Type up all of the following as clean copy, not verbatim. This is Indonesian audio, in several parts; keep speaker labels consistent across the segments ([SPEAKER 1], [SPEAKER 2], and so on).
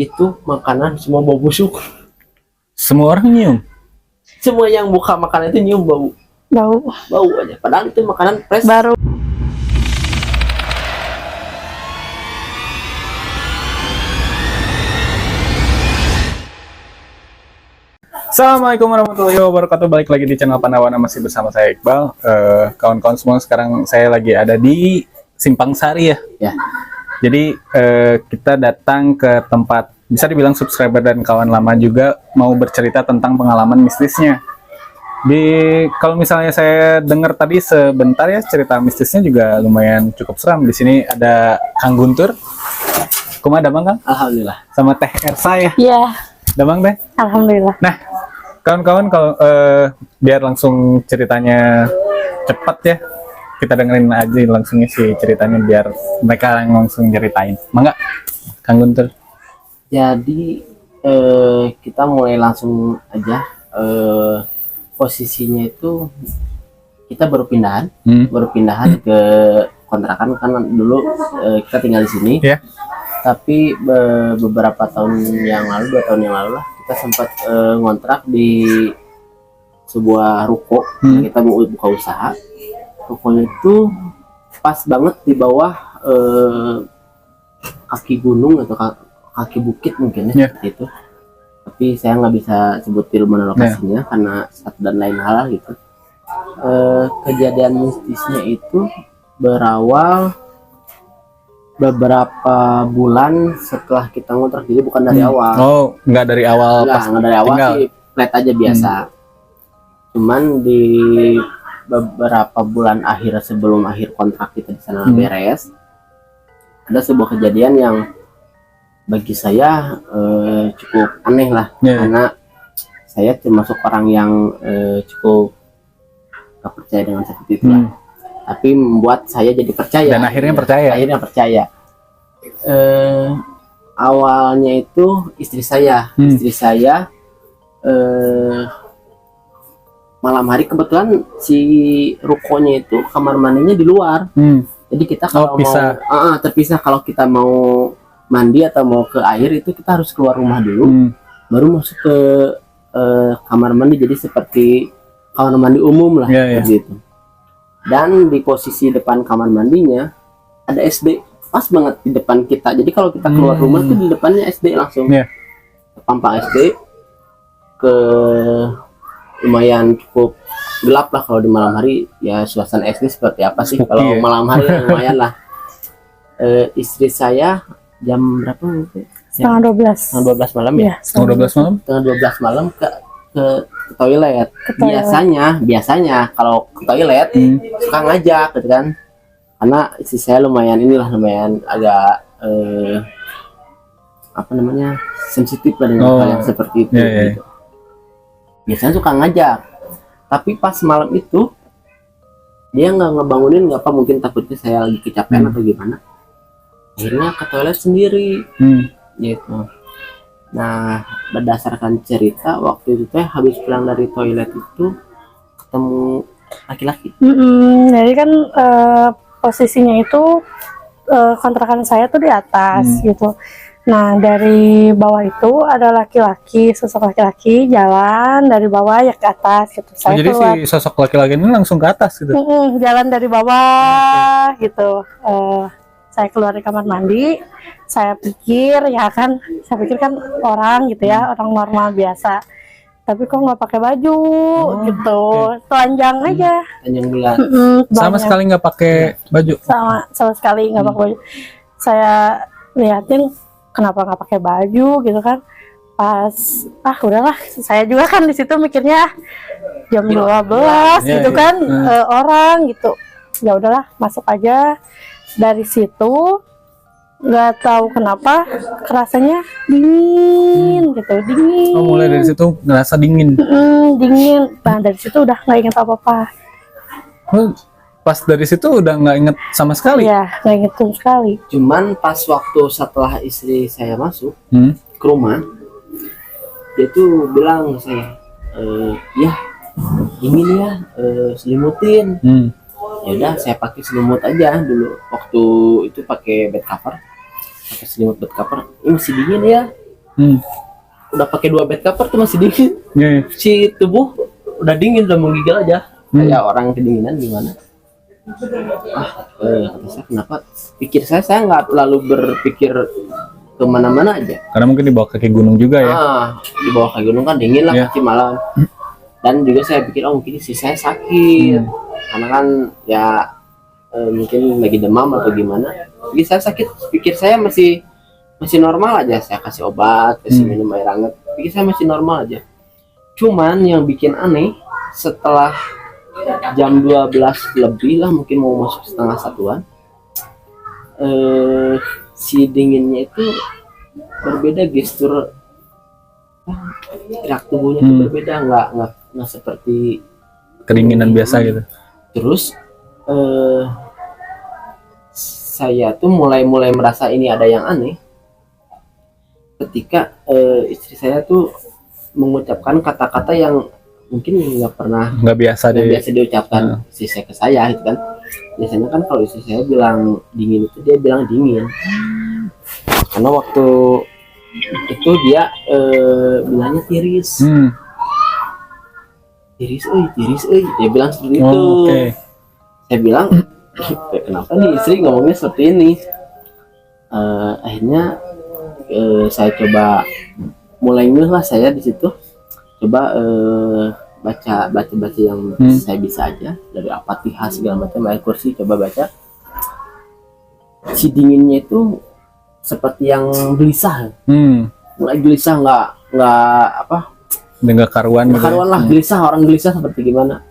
[SPEAKER 1] itu makanan semua bau busuk.
[SPEAKER 2] Semua orang nyium.
[SPEAKER 1] Semua yang buka makanan itu nyium bau
[SPEAKER 3] Bau
[SPEAKER 1] aja. Padahal itu makanan fresh.
[SPEAKER 3] baru.
[SPEAKER 2] Assalamualaikum warahmatullahi wabarakatuh. Balik lagi di channel Pandawana, masih bersama saya Iqbal. Kawan-kawan semua, sekarang saya lagi ada di Simpang Sari ya.
[SPEAKER 1] Ya.
[SPEAKER 2] Jadi kita datang ke tempat, bisa dibilang subscriber dan kawan lama juga, mau bercerita tentang pengalaman mistisnya. Kalau misalnya saya dengar tadi sebentar ya, cerita mistisnya juga lumayan cukup seram. Di sini ada Kang Guntur. Kumaha damang Kang?
[SPEAKER 1] Alhamdulillah.
[SPEAKER 2] Sama Teh Ersa ya.
[SPEAKER 3] Iya,
[SPEAKER 2] Damang Teh.
[SPEAKER 3] alhamdulillah.
[SPEAKER 2] Nah, kawan-kawan, kalau biar langsung ceritanya cepat ya, kita dengerin aja langsungnya sih ceritanya biar mereka langsung ceritain. Mangga, Kang Guntur.
[SPEAKER 1] Jadi kita mulai langsung aja. Posisinya itu kita baru pindahan ke kontrakan, kan dulu kita tinggal di sini.
[SPEAKER 2] Ya.
[SPEAKER 1] Tapi beberapa tahun yang lalu, 2 tahun yang lalu lah, kita sempat ngontrak di sebuah ruko. Kita mau buka usaha. Rukonya itu pas banget di bawah kaki gunung atau kaki bukit mungkin ya, seperti itu. Tapi saya nggak bisa sebutin mana lokasinya karena satu dan lain hal gitu. Kejadian mistisnya itu berawal beberapa bulan setelah kita ngontrak, jadi bukan dari awal.
[SPEAKER 2] Oh, nggak dari awal pas
[SPEAKER 1] Nggak dari awal
[SPEAKER 2] tinggal.
[SPEAKER 1] sih, flat aja biasa. Cuman di beberapa bulan akhir sebelum akhir kontrak kita di sana beres, ada sebuah kejadian yang bagi saya cukup aneh lah. Karena saya termasuk orang yang cukup gak percaya dengan seperti itu lah. Tapi membuat saya jadi percaya.
[SPEAKER 2] Dan akhirnya percaya.
[SPEAKER 1] Akhirnya percaya. Awalnya itu istri saya malam hari, kebetulan si rukonya itu kamar mandinya di luar. Jadi kita kalau mau terpisah, kalau kita mau mandi atau mau ke air itu kita harus keluar rumah dulu, baru masuk ke kamar mandi. Jadi seperti kamar mandi umum lah, gitu. Dan di posisi depan kamar mandinya ada SD, pas banget di depan kita. Jadi kalau kita keluar rumah tuh di depannya SD langsung. Pampang SD, ke lumayan cukup gelap lah kalau di malam hari. Ya suasana SD seperti apa sih kalau malam hari, lumayan lah. Istri saya jam berapa nanti?
[SPEAKER 3] Setengah 12.
[SPEAKER 1] Setengah 12 malam ya?
[SPEAKER 2] Setengah 12 malam?
[SPEAKER 1] Setengah 12 malam ke toilet. Biasanya kalau ke toilet suka ngajak gitu kan. Karena istri saya lumayan agak sensitif lah dengan hal yang seperti itu. Gitu. Biasanya suka ngajak. Tapi pas malam itu dia nggak ngebangunin, nggak apa, mungkin takutnya saya lagi kecapean atau gimana. Akhirnya ke toilet sendiri, gitu. Nah, berdasarkan cerita waktu itu habis pulang dari toilet itu ketemu laki-laki.
[SPEAKER 3] Jadi kan posisinya itu kontrakan saya tuh di atas gitu. Nah, dari bawah itu ada laki-laki, sosok laki-laki jalan dari bawah ya ke atas gitu. Saya
[SPEAKER 2] jadi
[SPEAKER 3] keluar,
[SPEAKER 2] si sosok laki-laki ini langsung ke atas gitu.
[SPEAKER 3] jalan dari bawah gitu. Saya keluar dari kamar mandi, saya pikir kan orang gitu ya, orang normal biasa. Tapi kok nggak pakai baju gitu, telanjang aja.
[SPEAKER 1] Telanjang bulan.
[SPEAKER 2] Sama sekali nggak pakai baju.
[SPEAKER 3] Sama sekali nggak pakai baju. Saya liatin kenapa nggak pakai baju gitu kan. Pas udahlah, saya juga kan di situ mikirnya jam 12 gitu kan, orang gitu. Ya udahlah, masuk aja. Dari situ nggak tahu kenapa kerasanya dingin gitu, dingin.
[SPEAKER 2] Oh, mulai dari situ ngerasa dingin.
[SPEAKER 3] Dingin. Nah, dari situ udah nggak inget apa-apa.
[SPEAKER 1] Pas dari situ udah nggak inget sama sekali.
[SPEAKER 3] Iya, nggak inget sama sekali.
[SPEAKER 1] Cuman pas waktu setelah istri saya masuk ke rumah, dia tuh bilang ke saya, ya dingin ya, selimutin. Ya udah, saya pakai selimut aja dulu. Waktu itu pakai bed cover, pakai selimut bed cover. Ini masih dingin ya. Udah pakai 2 bed cover tuh masih dingin. Si tubuh udah dingin, udah menggigil aja. Kayak orang kedinginan gimana. Kata saya, kenapa pikir saya nggak terlalu berpikir kemana-mana aja.
[SPEAKER 2] Karena mungkin di bawah kaki gunung juga ya.
[SPEAKER 1] Di bawah kaki gunung kan dingin lah pasti malam. Dan juga saya pikir mungkin si saya sakit. Karena kan ya mungkin lagi demam atau gimana. Jadi saya sakit, pikir saya masih normal aja. Saya kasih obat, kasih minum air hangat, pikir saya masih normal aja. Cuman yang bikin aneh, setelah jam 12 lebih lah, mungkin mau masuk setengah satuan, si dinginnya itu berbeda, gestur gerak tubuhnya itu berbeda, nggak seperti
[SPEAKER 2] kedinginan biasa gitu.
[SPEAKER 1] Terus saya tuh mulai merasa ini ada yang aneh ketika istri saya tuh mengucapkan kata-kata yang mungkin nggak biasa diucapkan istri saya ke saya gitu kan. Biasanya kan kalau istri saya bilang dingin itu dia bilang dingin, karena waktu itu dia bilangnya tiris. Tiris, dia bilang seperti itu. Saya bilang, kenapa nih istri ngomongnya seperti ini? Akhirnya saya coba mulai lah saya di situ, coba baca yang saya bisa aja, dari Al-Fatihah segala macam, ayat kursi coba baca. Si dinginnya itu seperti yang gelisah, mulai gelisah, nggak apa,
[SPEAKER 2] nggak karuan
[SPEAKER 1] lah, gelisah, orang gelisah seperti gimana.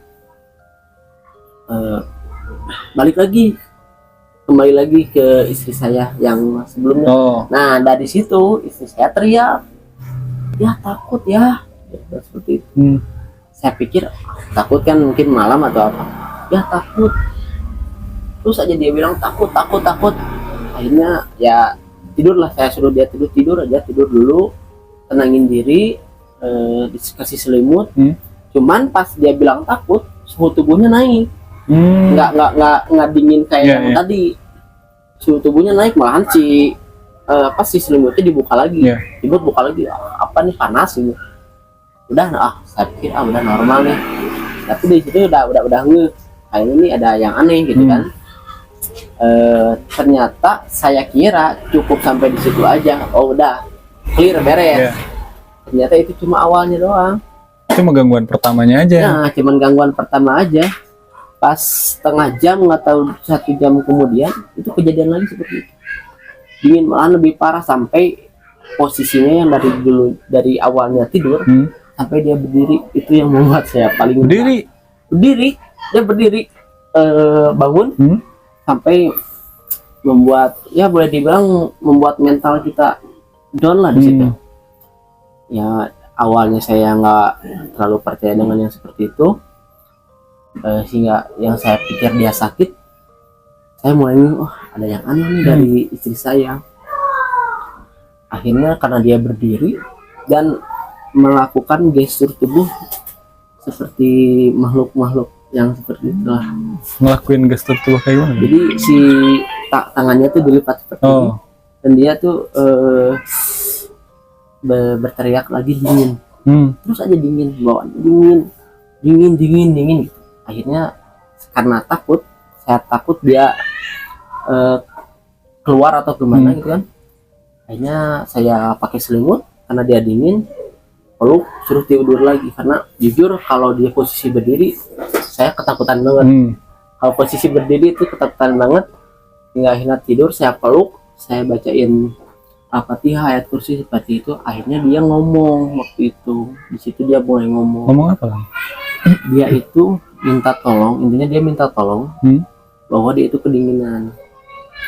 [SPEAKER 1] Kembali lagi ke istri saya yang sebelumnya. Nah, dari situ istri saya teriak, ya takut ya, seperti itu. Saya pikir takut kan mungkin malam atau apa, ya takut. Terus aja dia bilang takut. Akhirnya ya tidurlah, saya suruh dia tidur dulu, tenangin diri, dikasih selimut. Cuman pas dia bilang takut, suhu tubuhnya naik. Nggak dingin kayak yang tadi. Suhu tubuhnya naik, malahan si selimutnya dibuka lagi. Buka lagi, apa nih, panas ini. Udah, saya pikir udah normal nih. Tapi di situ udah ngeh, kayaknya ini ada yang aneh gitu kan. Ternyata saya kira cukup sampai di situ aja. Udah clear, beres. Ternyata itu cuma awalnya doang.
[SPEAKER 2] Cuma gangguan pertamanya aja.
[SPEAKER 1] Nah, cuman gangguan pertama aja. Pas setengah jam, nggak tahu 1 jam kemudian, itu kejadian lagi seperti itu. Dingin, malah lebih parah, sampai posisinya yang dari awalnya tidur sampai dia berdiri, itu yang membuat saya paling berdiri, dia berdiri, bangun, sampai membuat, ya boleh dibilang membuat mental kita down lah di situ. Ya awalnya saya nggak terlalu percaya dengan yang seperti itu, sehingga yang saya pikir dia sakit, saya mulai ada yang aneh nih dari istri saya. Akhirnya karena dia berdiri dan melakukan gestur tubuh seperti makhluk yang seperti itulah.
[SPEAKER 2] Ngelakuin gestur tubuh kayak gimana?
[SPEAKER 1] Jadi si tangannya tuh dilipat seperti ini, dan dia tuh berteriak lagi dingin. Terus aja dingin, bawaan dingin. Akhirnya karena saya takut dia keluar atau gimana gitu kan. Akhirnya saya pakai selimut karena dia dingin, lalu suruh tidur lagi. Karena jujur kalau dia posisi berdiri, saya ketakutan banget. Kalau posisi berdiri itu ketakutan banget. Hingga akhirnya tidur, saya peluk, saya bacain Al-Fatihah, ayat kursi seperti itu. Akhirnya dia ngomong waktu itu. Di situ dia mulai ngomong.
[SPEAKER 2] Ngomong apa?
[SPEAKER 1] Dia itu minta tolong, intinya dia minta tolong bahwa dia itu kedinginan.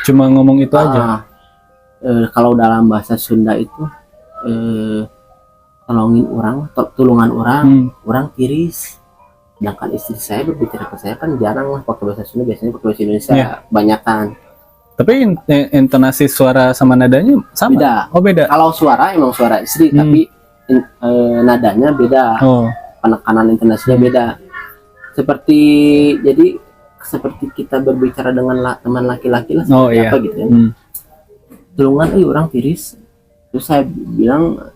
[SPEAKER 2] Cuma ngomong itu aja.
[SPEAKER 1] Kalau dalam bahasa Sunda itu tulungan orang tiris. Sedangkan istri saya berbicara ke saya kan jarang lah pakai bahasa Sunda, biasanya pakai bahasa Indonesia banyakan.
[SPEAKER 2] Tapi intonasi suara sama nadanya sama?
[SPEAKER 1] Beda.
[SPEAKER 2] Beda.
[SPEAKER 1] Kalau suara emang suara istri, tapi nadanya beda. Penekanan intonasinya beda. Seperti kita berbicara dengan teman laki-laki lah, apa gitu ya. Tulungan orang tiris. Terus saya bilang,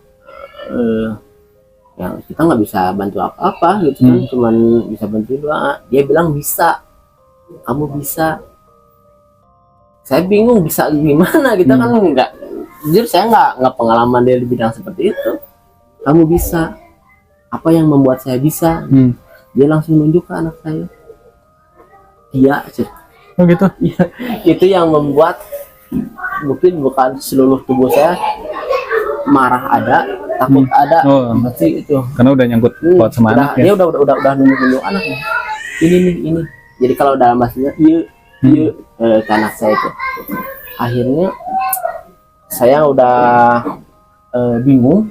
[SPEAKER 1] yang kita nggak bisa bantu apa-apa gitu kan, cuman bisa bantu doa. Dia bilang bisa, kamu bisa. Saya bingung bisa gimana, kita kan nggak, jujur saya nggak pengalaman dia di bidang seperti itu. Kamu bisa, apa yang membuat saya bisa? Dia langsung nunjuk ke anak saya. Iya,
[SPEAKER 2] oh gitu.
[SPEAKER 1] Iya, itu yang membuat mungkin bukan seluruh tubuh saya marah ada, takut ada, pasti itu.
[SPEAKER 2] Karena udah nyangkut kuat sama anak
[SPEAKER 1] ya. Dia udah nunjuk anaknya. Ini. Jadi kalau dalam bahasanya iya ke anak saya itu. Akhirnya saya udah bingung.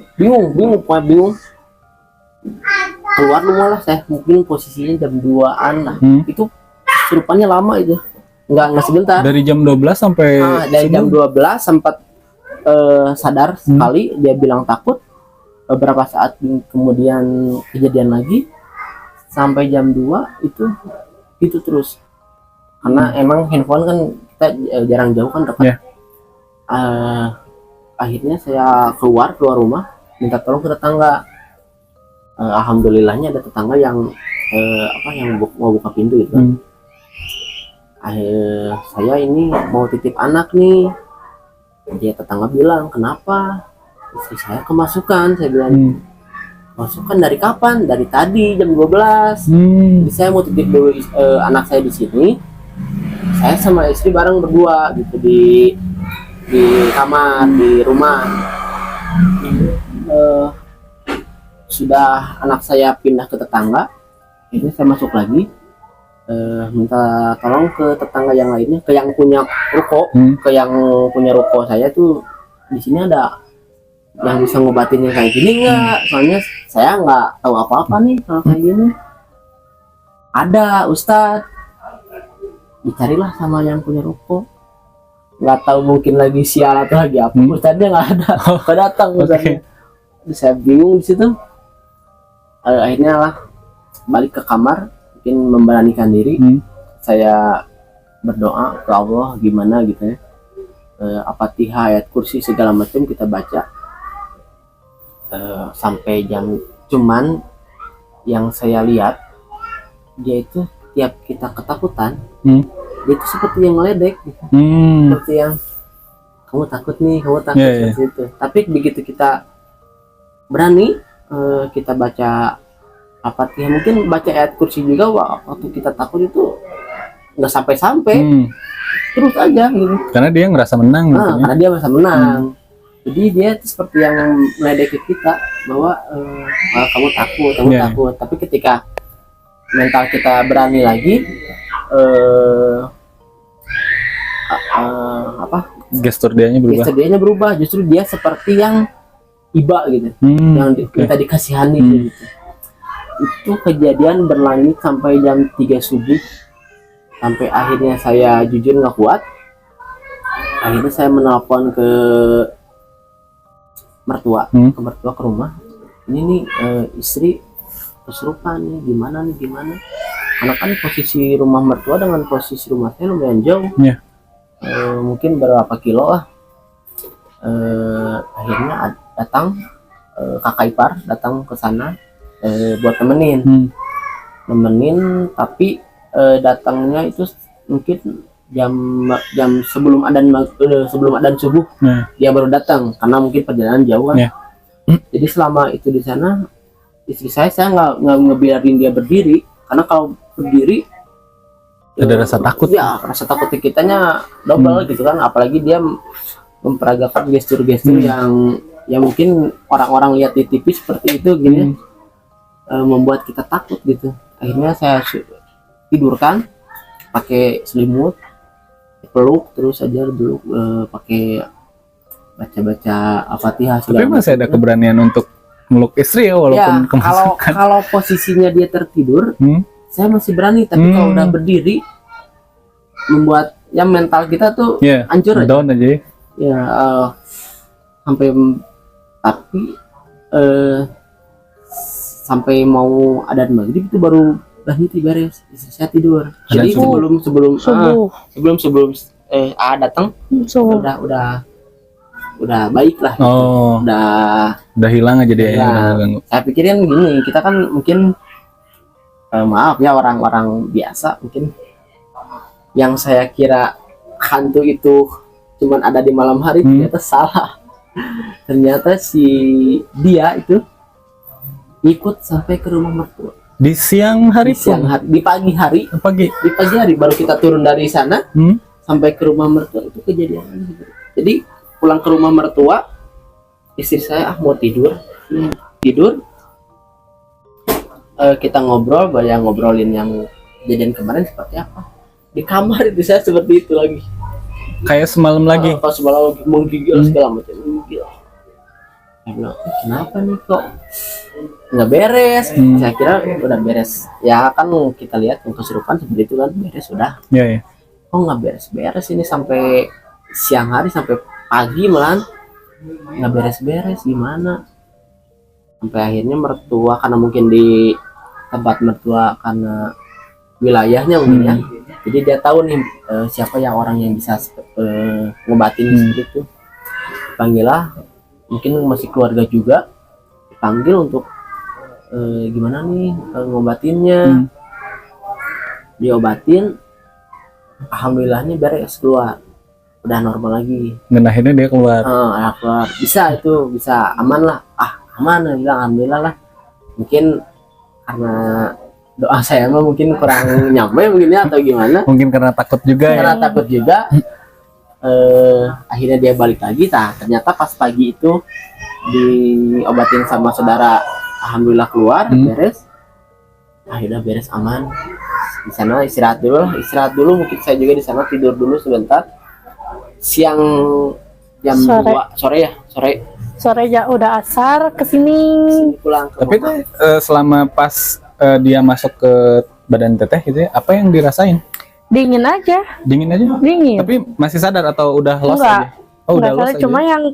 [SPEAKER 1] Keluar rumah lah saya, mungkin posisinya jam 2-an lah. Itu kesurupannya lama itu. Enggak sebentar.
[SPEAKER 2] Dari jam 12 sampai
[SPEAKER 1] dari jam 12 sempat sadar sekali, dia bilang takut. Beberapa saat kemudian kejadian lagi sampai jam 2 itu terus. Karena emang handphone kan kita jarang jauh kan dekat. Akhirnya saya keluar rumah, minta tolong ke tetangga. Alhamdulillahnya ada tetangga yang mau buka pintu gitu kan. Saya ini mau titip anak nih. Dia tetangga bilang, kenapa? Istri saya kemasukan. Saya bilang, masukan dari kapan? Dari tadi jam 12. Jadi saya mau titip dulu anak saya di sini. Saya sama istri bareng berdua gitu di kamar di rumah. Sudah anak saya pindah ke tetangga, ini saya masuk lagi, minta tolong ke tetangga yang lainnya, ke yang punya ruko, saya tuh di sini ada yang bisa ngobatin yang kayak gini nggak? Soalnya saya nggak tahu apa-apa nih kalau kayak gini. Ada Ustadz, dicarilah sama yang punya ruko. Nggak tahu mungkin lagi sial atau lagi apa, Ustadznya nggak ada, nggak datang Ustadznya. Saya bingung di situ. Akhirnya lah balik ke kamar, mungkin memberanikan diri. Saya berdoa ke Allah gimana gitu ya, Al-Fatihah, ayat kursi segala macam kita baca sampai jam. Cuman yang saya lihat dia itu tiap kita ketakutan, dia itu seperti yang ngeledek gitu. Seperti yang kamu takut seperti itu. Tapi begitu kita berani kita baca Al-Fatihah, mungkin baca ayat kursi juga, waktu kita takut itu nggak sampai terus aja gitu.
[SPEAKER 2] Karena dia ngerasa menang.
[SPEAKER 1] Karena dia merasa menang. Jadi dia itu seperti yang meledeki kita bahwa kamu takut. Tapi ketika mental kita berani lagi,
[SPEAKER 2] gestur dianya
[SPEAKER 1] berubah. Justru dia seperti yang iba gitu, yang kita dikasihani gitu. Itu kejadian berlanjut sampai jam 3 subuh, sampai akhirnya saya jujur nggak kuat. Akhirnya saya menelpon ke mertua, ke rumah. Ini nih istri kesurupan nih, gimana? Karena kan posisi rumah mertua dengan posisi rumah saya lumayan jauh, mungkin berapa kilo lah. Akhirnya datang kakak ipar datang ke sana buat nemenin, tapi datangnya itu mungkin jam sebelum adzan subuh. Dia baru datang karena mungkin perjalanan jauh kan. Jadi selama itu di sana istri saya nggak ngebiarin dia berdiri, karena kalau berdiri
[SPEAKER 2] ada rasa takut.
[SPEAKER 1] Ya, rasa takut kitanya double gitu kan, apalagi dia memperagakan gestur-gestur yang mungkin orang-orang lihat di TV seperti itu gini, membuat kita takut gitu. Akhirnya saya tidurkan pakai selimut, peluk terus aja dulu, pakai baca Al-Fatihah.
[SPEAKER 2] Tapi masih ada keberanian untuk meluk istri ya, walaupun
[SPEAKER 1] kalau posisinya dia tertidur, saya masih berani. Tapi kalau udah berdiri, membuat mental kita tuh hancur aja.
[SPEAKER 2] Down aja.
[SPEAKER 1] Ya, sampai mau adzan maghrib itu baru berhenti beres, saya tidur. Jadi sebelum datang udah udah baik lah gitu.
[SPEAKER 2] Udah hilang aja dia ya.
[SPEAKER 1] Saya pikirin gini, kita kan mungkin maaf ya orang-orang biasa mungkin yang saya kira hantu itu cuman ada di malam hari, ternyata salah. Ternyata si dia itu ikut sampai ke rumah mertua
[SPEAKER 2] di siang hari,
[SPEAKER 1] di pagi hari baru kita turun dari sana sampai ke rumah mertua. Itu kejadian. Jadi pulang ke rumah mertua, istri saya mau tidur, kita ngobrol, ngobrolin yang kejadian kemarin seperti apa. Di kamar itu saya seperti itu lagi,
[SPEAKER 2] kayak semalam lagi.
[SPEAKER 1] Pas semalam lagi menggigil segala macam, menggigil. Saya bilang, kenapa nih kok nggak beres? Saya kira udah beres. Ya kan kita lihat yang kesurupan seperti itu kan, beres sudah.
[SPEAKER 2] Iya.
[SPEAKER 1] Oh nggak beres ini sampai siang hari, sampai pagi malah nggak beres gimana? Sampai akhirnya mertua, karena mungkin di tempat mertua karena wilayahnya mungkin ya. Jadi dia tahu nih siapa yang orang yang bisa ngobatin seperti itu. Panggillah, mungkin masih keluarga juga, dipanggil untuk gimana nih ngobatinnya. Diobatin, alhamdulillahnya beres, keluar, udah normal lagi.
[SPEAKER 2] Dan akhirnya dia keluar.
[SPEAKER 1] Keluar, bisa aman lah. Aman, bilang alhamdulillah lah. Mungkin karena doa saya mah mungkin kurang nyampe mungkin ya, atau gimana,
[SPEAKER 2] mungkin karena takut juga
[SPEAKER 1] akhirnya dia balik lagi. Ternyata pas pagi itu diobatin sama saudara, alhamdulillah keluar, beres, akhirnya beres, aman. Di sana istirahat dulu, mungkin saya juga di sana tidur dulu sebentar. Siang jam 2 sore ya udah asar kesini pulang ke
[SPEAKER 2] tapi
[SPEAKER 1] rumah.
[SPEAKER 2] Selama pas dia masuk ke badan teteh gitu ya, apa yang dirasain?
[SPEAKER 3] Dingin aja.
[SPEAKER 2] Tapi masih sadar atau udah lost aja? Udah lost aja.
[SPEAKER 3] Cuma yang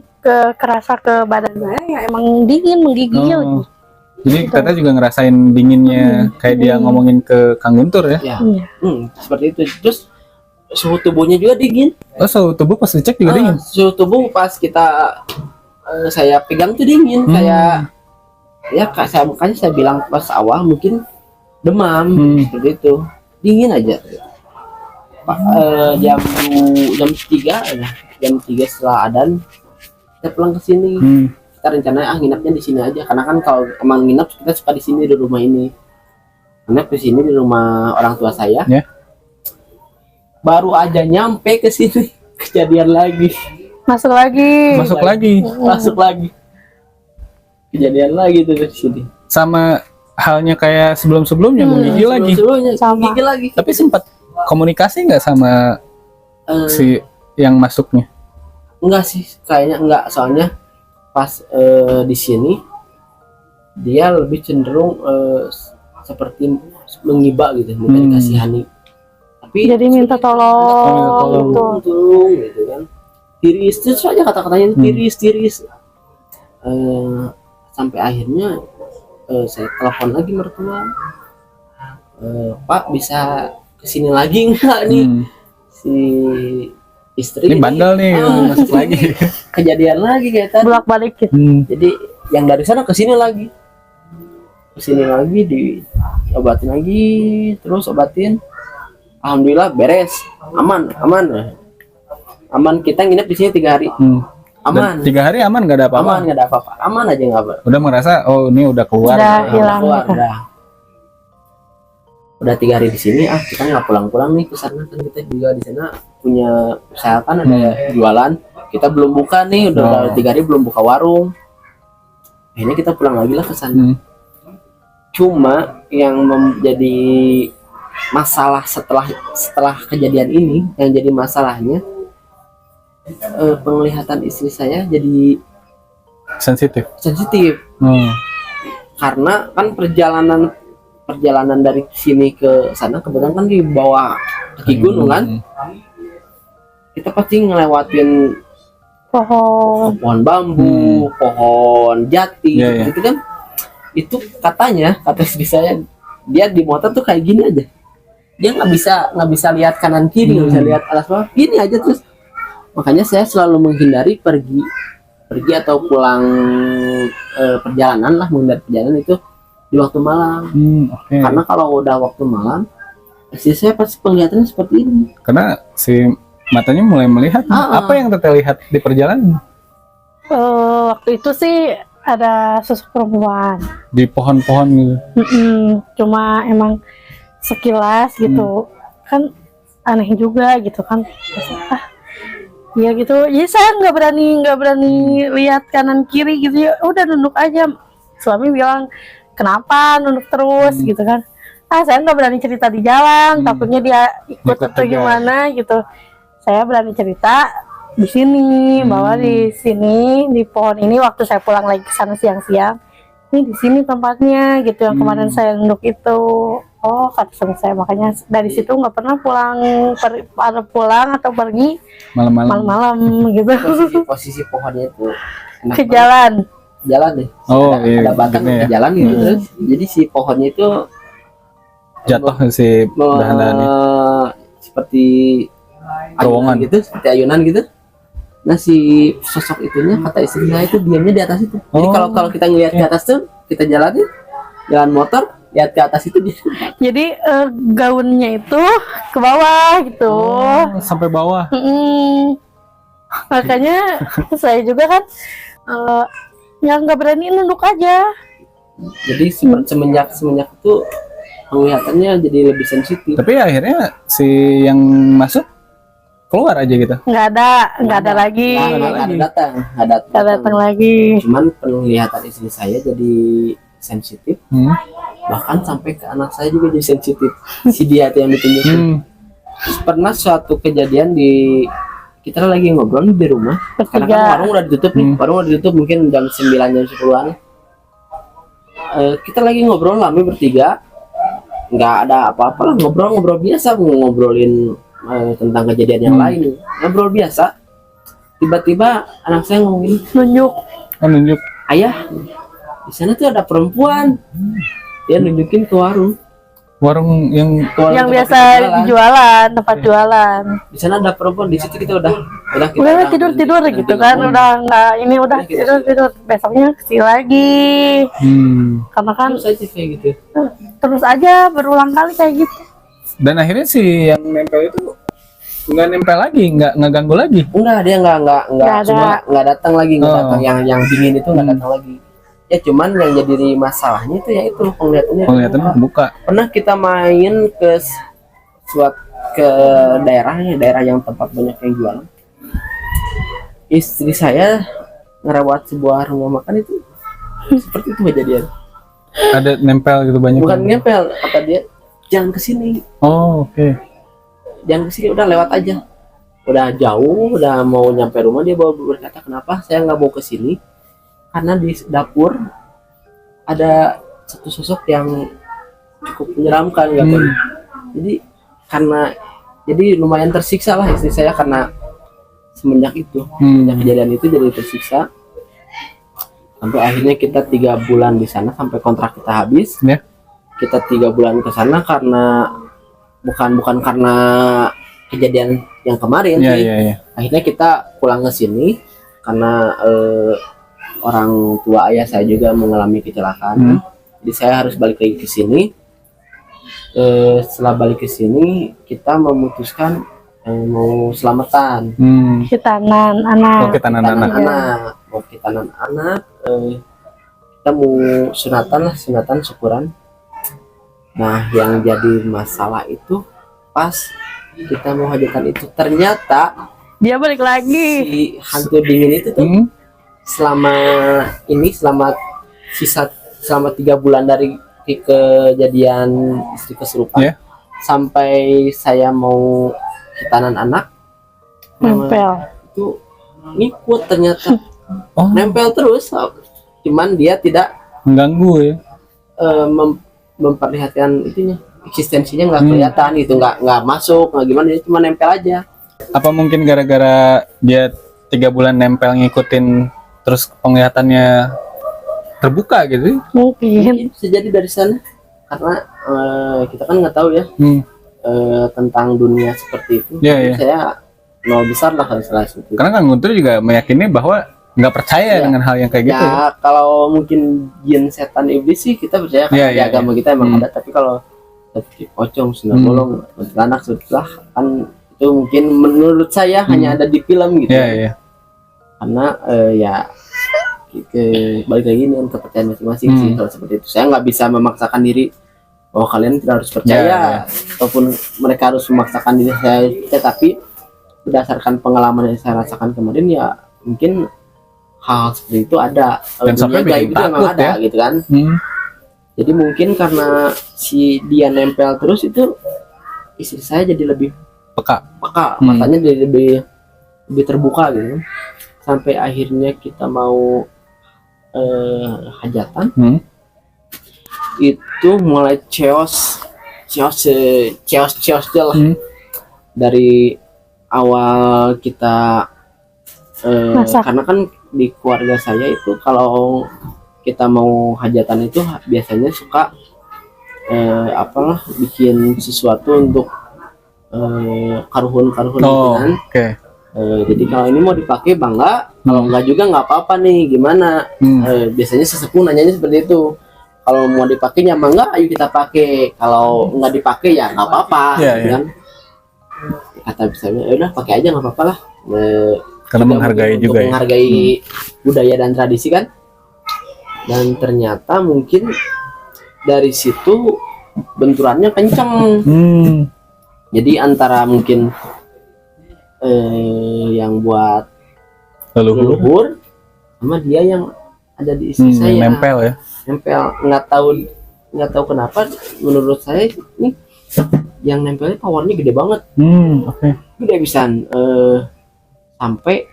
[SPEAKER 3] kerasa ke badan saya ya emang dingin, menggigil.
[SPEAKER 2] Jadi gitu. Teteh juga ngerasain dinginnya kayak dia ngomongin ke Kang Guntur ya?
[SPEAKER 1] Seperti itu. Terus suhu tubuhnya juga dingin.
[SPEAKER 2] Suhu tubuh pas dicek juga dingin?
[SPEAKER 1] Suhu tubuh pas kita saya pegang tuh dingin, kayak ya makanya saya bilang pas awal mungkin demam, seperti itu, dingin aja. Jam 3 setelah adzan kita pulang ke sini. Kita rencananya nginapnya di sini aja, karena kan kalau emang nginap kita suka di sini, di rumah ini. Nginap di sini di rumah orang tua saya. Baru aja nyampe ke sini kejadian lagi. Masuk lagi. Kejadian lagi tuh di sini.
[SPEAKER 2] Sama halnya kayak sebelumnya menggigil lagi.
[SPEAKER 1] Menggigil lagi.
[SPEAKER 2] Tapi sempat komunikasi nggak sama si yang masuknya?
[SPEAKER 1] Enggak sih, kayaknya enggak. Soalnya pas di sini dia lebih cenderung seperti mengiba gitu, minta dikasihani. Tapi
[SPEAKER 3] jadi minta tolong
[SPEAKER 1] gitu kan. Tiris terus aja kata-katanya, tiris. Sampai akhirnya saya telepon lagi mertua, Pak bisa kesini lagi enggak nih si istri
[SPEAKER 2] ini bandel nih masuk lagi.
[SPEAKER 1] Kejadian lagi kayak tadi,
[SPEAKER 3] bolak-balik gitu.
[SPEAKER 1] Jadi yang dari sana ke sini lagi diobatin lagi, terus obatin, alhamdulillah beres, aman. Kita nginep di sini 3 hari. Aman.
[SPEAKER 2] 3 hari aman, nggak ada apa-apa.
[SPEAKER 1] Aman aja, nggak apa.
[SPEAKER 2] Udah merasa ini udah keluar.
[SPEAKER 1] Udah 3 hari di sini. Kita nggak pulang nih ke sana, kan kita juga di sana punya usaha, kan ada jualan. Kita belum buka nih, udah 3 hari belum buka warung. Akhirnya kita pulang lagi lah ke sana. Cuma yang menjadi masalah setelah kejadian ini, yang jadi masalahnya penglihatan istri saya jadi
[SPEAKER 2] sensitif.
[SPEAKER 1] Karena kan perjalanan dari sini ke sana kebetulan kan di bawah kaki gunung kan, kita pasti ngelewatin pohon bambu, pohon jati, gitu kan. Itu kata istri saya, dia di motor tuh kayak gini aja, dia nggak bisa lihat kanan kiri, nggak bisa lihat atas bawah, gini aja terus. Makanya saya selalu menghindari pergi atau pulang perjalanan lah, menghindari perjalanan itu di waktu malam.
[SPEAKER 2] Oke.
[SPEAKER 1] Karena kalau udah waktu malam, istri saya pasti penglihatannya seperti ini.
[SPEAKER 2] Karena si matanya mulai melihat. Apa yang terlihat di perjalanan?
[SPEAKER 3] Waktu itu sih ada sosok perempuan
[SPEAKER 2] Di pohon-pohon gitu.
[SPEAKER 3] cuma emang sekilas gitu kan, aneh juga gitu kan. Ya gitu, jadi saya nggak berani lihat kanan kiri gitu ya, udah nunduk aja. Suami bilang kenapa nunduk terus gitu kan. Saya nggak berani cerita di jalan, takutnya dia ikut atau gimana gitu. Saya berani cerita di sini, bahwa di sini di pohon ini waktu saya pulang lagi ke sana siang-siang, ini di sini tempatnya gitu, yang kemarin saya nunduk itu. Oh, kata suami saya, makanya dari situ nggak pernah pulang atau pergi malam-malam gitu.
[SPEAKER 1] Posisi pohonnya itu enak
[SPEAKER 3] Ke jalan
[SPEAKER 1] deh. Ada batang ke jalan gitu. Terus jadi si pohonnya itu
[SPEAKER 2] jatuh si dahan-dahannya
[SPEAKER 1] seperti
[SPEAKER 2] terowongan
[SPEAKER 1] gitu, seperti ayunan gitu. Nah, si sosok itunya, kata istri saya, itu diamnya di atas itu. Jadi kalau kita ngelihat ke atas tuh, kita jalan motor, lihat ke atas itu dia.
[SPEAKER 3] jadi gaunnya itu ke bawah gitu.
[SPEAKER 2] Sampai bawah.
[SPEAKER 3] Makanya saya juga kan yang nggak berani nunduk aja.
[SPEAKER 1] Jadi semenjak itu penglihatannya jadi lebih sensitif.
[SPEAKER 2] Tapi akhirnya si yang masuk keluar aja gitu.
[SPEAKER 3] Nggak ada lagi.
[SPEAKER 1] Nggak datang
[SPEAKER 3] lagi.
[SPEAKER 1] Cuman penglihatan istri saya jadi sensitif. Bahkan sampai ke anak saya juga jadi sensitif. Si dia itu yang ditunjukin. Pernah suatu kejadian kita lagi ngobrol di rumah. Karena kan warung udah ditutup nih. Warung udah ditutup mungkin jam 9 jam 10-an. Kita lagi ngobrol lama bertiga. Nggak ada apa-apa lah, ngobrol biasa, ngobrolin tentang kejadian yang lain, ngobrol biasa. Tiba-tiba anak saya ngomongin, nunjuk, ayah, di sana tuh ada perempuan. Dia nunjukin ke warung
[SPEAKER 2] yang
[SPEAKER 3] biasa jualan, tempat jualan.
[SPEAKER 1] Di sana ada perempuan, di situ kita udah
[SPEAKER 3] tidur gitu kan, udah nggak ini, udah tidur. Besoknya kesini lagi. Karena kan
[SPEAKER 1] terus aja kayak gitu.
[SPEAKER 3] Terus aja berulang kali kayak gitu.
[SPEAKER 2] Dan akhirnya si yang nempel itu nggak nempel lagi, nggak ganggu lagi.
[SPEAKER 1] Enggak, dia nggak datang lagi, nggak datang. Yang dingin itu nggak datang lagi. Ya cuman yang jadi masalahnya itu ya itu penglihatannya
[SPEAKER 2] buka.
[SPEAKER 1] Pernah kita main ke daerah yang tempat banyak yang jualan. Istri saya ngerawat sebuah rumah makan itu seperti itu kejadian.
[SPEAKER 2] Ada nempel gitu banyak.
[SPEAKER 1] Bukan nempel, kata dia, jangan kesini.
[SPEAKER 2] Oke.
[SPEAKER 1] Jangan kesini, udah lewat aja. Udah jauh, udah mau nyampe rumah, dia berkata, kenapa saya nggak mau kesini? Karena di dapur ada satu sosok yang cukup menyeramkan katanya. Jadi lumayan tersiksa lah istri saya karena semenjak kejadian itu jadi tersiksa. Sampai akhirnya kita 3 bulan di sana sampai kontrak kita habis. Kita 3 bulan ke sana karena bukan karena kejadian yang kemarin sih. Akhirnya kita pulang ke sini karena orang tua ayah saya juga mengalami kecelakaan. Jadi saya harus balik lagi ke sini. Setelah balik ke sini kita memutuskan mau selamatan.
[SPEAKER 3] Khitanan anak.
[SPEAKER 1] Khitanan anak. Kita mau sunatan syukuran. Nah, yang jadi masalah itu pas kita mau hajatan itu ternyata
[SPEAKER 3] dia balik lagi.
[SPEAKER 1] Si hantu dingin itu tuh selama 3 bulan dari kejadian istri kesurupan sampai saya mau khitanan anak
[SPEAKER 3] nempel
[SPEAKER 1] itu ngikut ternyata. Nempel terus, cuman dia tidak
[SPEAKER 2] mengganggu
[SPEAKER 1] memperlihatkan itunya, eksistensinya nggak kelihatan gitu, nggak masuk, nggak gimana, dia cuma nempel aja.
[SPEAKER 2] Apa mungkin gara-gara dia 3 bulan nempel ngikutin terus penglihatannya terbuka gitu?
[SPEAKER 3] Mungkin
[SPEAKER 1] bisa jadi dari sana, karena kita kan nggak tahu ya tentang dunia seperti itu. Saya nol besar lah salah itu.
[SPEAKER 2] Karena Kang Guntur juga meyakini bahwa nggak percaya
[SPEAKER 1] Ya.
[SPEAKER 2] dengan hal yang kayak gitu.
[SPEAKER 1] Ya kalau mungkin jin setan iblis sih kita percaya
[SPEAKER 2] Ya,
[SPEAKER 1] kan di
[SPEAKER 2] ya,
[SPEAKER 1] agama kita emang
[SPEAKER 2] Hmm.
[SPEAKER 1] ada, tapi kalau seperti pocong, sundel bolong, kuntilanak, setelah kan itu mungkin menurut saya hanya ada di film gitu.
[SPEAKER 2] Iya, iya.
[SPEAKER 1] Karena ya balik lagi dengan kepercayaan masing-masing sih kalau seperti itu. Saya nggak bisa memaksakan diri bahwa kalian tidak harus percaya
[SPEAKER 2] Ya, ya.
[SPEAKER 1] ataupun mereka harus memaksakan diri saya, tapi berdasarkan pengalaman yang saya rasakan kemarin ya mungkin hal seperti itu ada.
[SPEAKER 2] Dan sampai
[SPEAKER 1] Dunia gaib
[SPEAKER 2] bikin
[SPEAKER 1] itu emang
[SPEAKER 2] takut
[SPEAKER 1] ada
[SPEAKER 2] ya.
[SPEAKER 1] gitu kan.
[SPEAKER 2] Hmm.
[SPEAKER 1] Jadi mungkin karena si dia nempel terus itu istri saya jadi lebih
[SPEAKER 2] Peka.
[SPEAKER 1] matanya jadi lebih terbuka gitu. Sampai akhirnya kita mau hajatan itu mulai chaos lah. Dari awal kita
[SPEAKER 3] Masak.
[SPEAKER 1] karena kan di keluarga saya itu kalau kita mau hajatan itu biasanya suka apalah bikin sesuatu untuk karuhun gitu
[SPEAKER 2] Oh,
[SPEAKER 1] kan.
[SPEAKER 2] oke.
[SPEAKER 1] Jadi kalau ini mau dipakai bangga, kalau enggak juga nggak apa-apa nih, gimana? Biasanya sesepuh nanyanya seperti itu. Kalau mau dipakai nyaman nggak, ayo kita pakai. Kalau nggak dipakai ya nggak apa-apa,
[SPEAKER 2] Iya,
[SPEAKER 1] gitu
[SPEAKER 2] iya.
[SPEAKER 1] kan? Kata misalnya, ya udah pakai aja nggak apa-apa lah.
[SPEAKER 2] Karena
[SPEAKER 1] Juga
[SPEAKER 2] menghargai
[SPEAKER 1] untuk
[SPEAKER 2] juga ya.
[SPEAKER 1] menghargai budaya dan tradisi kan. Dan ternyata mungkin dari situ benturannya kenceng. Jadi antara mungkin yang buat leluhur sama dia yang ada di istri saya
[SPEAKER 2] Nempel ya.
[SPEAKER 1] nempel, nggak tahu kenapa menurut saya ini yang nempelnya powernya gede banget,
[SPEAKER 2] Oke.
[SPEAKER 1] gede pisan, sampai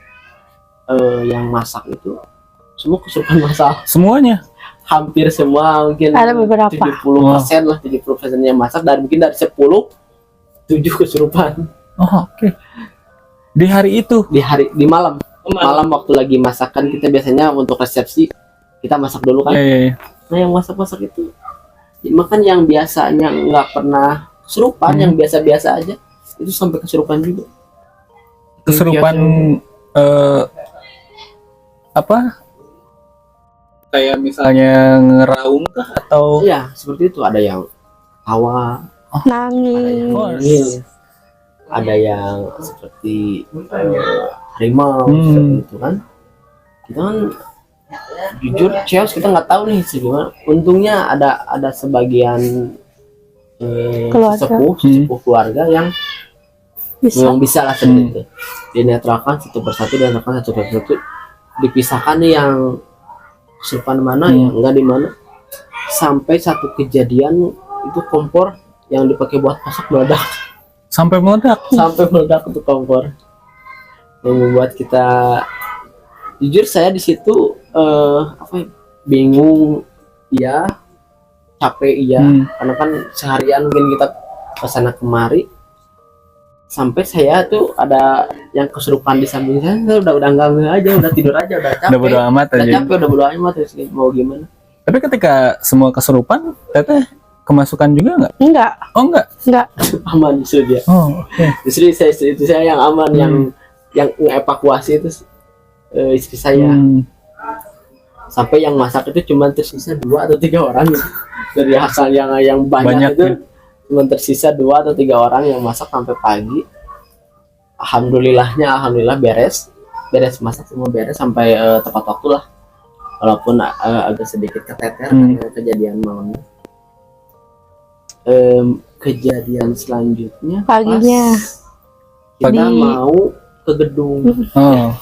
[SPEAKER 1] yang masak itu semua kesurupan masak,
[SPEAKER 2] Semuanya.
[SPEAKER 1] hampir semua, mungkin
[SPEAKER 3] Ada beberapa.
[SPEAKER 1] 70% lah, 70% yang masak, dan mungkin dari 10 7 kesurupan
[SPEAKER 2] Oh, oke. Di hari itu.
[SPEAKER 1] di malam waktu lagi masakan. Kita biasanya untuk resepsi kita masak dulu kan.
[SPEAKER 2] Iya.
[SPEAKER 1] Nah yang masak itu makan yang biasanya nggak pernah kesurupan, yang biasa-biasa aja itu sampai kesurupan juga.
[SPEAKER 2] Kesurupan apa? Kayak misalnya ngeraung kah atau
[SPEAKER 1] Iya seperti itu, ada yang tawa,
[SPEAKER 3] Nangis.
[SPEAKER 1] ada yang seperti harimau seperti itu kan. Kita kan jujur chaos, kita nggak tahu nih gimana. Untungnya ada sebagian
[SPEAKER 3] Keluarga.
[SPEAKER 1] sepuh keluarga yang bisa lah seperti itu. Dinetralkan satu persatu, dipisahkan nih yang kesurupan mana yang enggak di mana. Sampai satu kejadian itu kompor yang dipakai buat masak meledak.
[SPEAKER 2] sampai meledak?
[SPEAKER 1] Sampai meledak untuk kompor, yang membuat kita jujur saya di situ bingung ya, capek iya, karena kan seharian mungkin kita kesana kemari, sampai saya tuh ada yang kesurupan di samping saya udah enggak aja, udah tidur aja, udah capek,
[SPEAKER 2] Udah bodo amat
[SPEAKER 1] udah
[SPEAKER 2] aja.
[SPEAKER 1] capek, udah bodo amat, terus mau gimana.
[SPEAKER 2] Tapi ketika semua kesurupan, teteh kemasukan juga nggak?
[SPEAKER 3] Enggak.
[SPEAKER 2] Oh enggak.
[SPEAKER 1] Aman justru dia.
[SPEAKER 2] Oh, oke.
[SPEAKER 1] Justru istri saya yang aman, yang evakuasi itu istri saya. Sampai yang masak itu cuma tersisa 2 atau 3 orang dari hasil yang banyak itu
[SPEAKER 2] ya.
[SPEAKER 1] cuma tersisa 2 atau 3 orang yang masak sampai pagi. Alhamdulillah beres masak, semua beres sampai tepat waktu lah, walaupun agak sedikit keteter karena kejadian malamnya. Kejadian selanjutnya
[SPEAKER 3] Paginya.
[SPEAKER 1] pas kita mau ke gedung.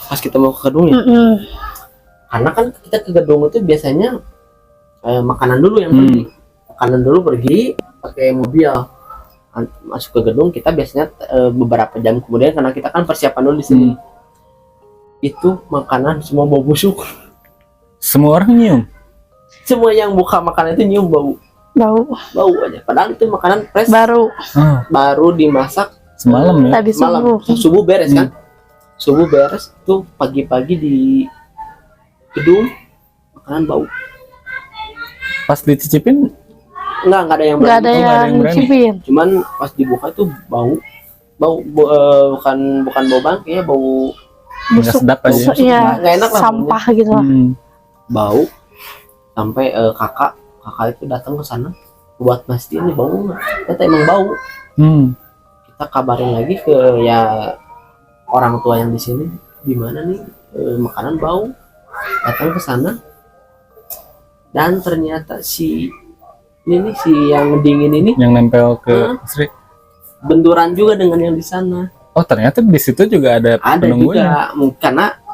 [SPEAKER 1] Pas kita mau ke gedung ya, karena kan kita ke gedung itu biasanya makanan dulu yang pergi pakai mobil masuk ke gedung. Kita biasanya beberapa jam kemudian, karena kita kan persiapan dulu di sini. Itu makanan semua bau busuk.
[SPEAKER 2] Semua orang nyium.
[SPEAKER 1] Semua yang buka makanan itu nyium bau aja, padahal itu makanan fresh, baru dimasak
[SPEAKER 2] Semalam ya.
[SPEAKER 3] Tadi
[SPEAKER 1] subuh beres kan. Subuh beres tuh, pagi-pagi di gedung makanan bau.
[SPEAKER 2] Pas dicicipin
[SPEAKER 1] Nggak ada yang
[SPEAKER 3] nggak ada
[SPEAKER 1] berani.
[SPEAKER 3] yang
[SPEAKER 2] berani.
[SPEAKER 3] nyicipin.
[SPEAKER 1] Cuman pas dibuka tuh bau bukan bau bangke ya, bau
[SPEAKER 2] nggak sedap aja.
[SPEAKER 3] Iya,
[SPEAKER 1] nggak enak lah
[SPEAKER 3] sampah gitu lah.
[SPEAKER 1] bau sampai kakak itu datang ke sana buat mastiin nih bau nggak, ternyata emang bau. Kita kabarin lagi ke ya orang tua yang di sini, gimana nih makanan bau, datang ke sana dan ternyata si ini nih, si yang dingin ini
[SPEAKER 2] yang nempel ke Sri
[SPEAKER 1] benturan juga dengan yang di sana.
[SPEAKER 2] oh ternyata di situ juga ada penunggunya.
[SPEAKER 1] Juga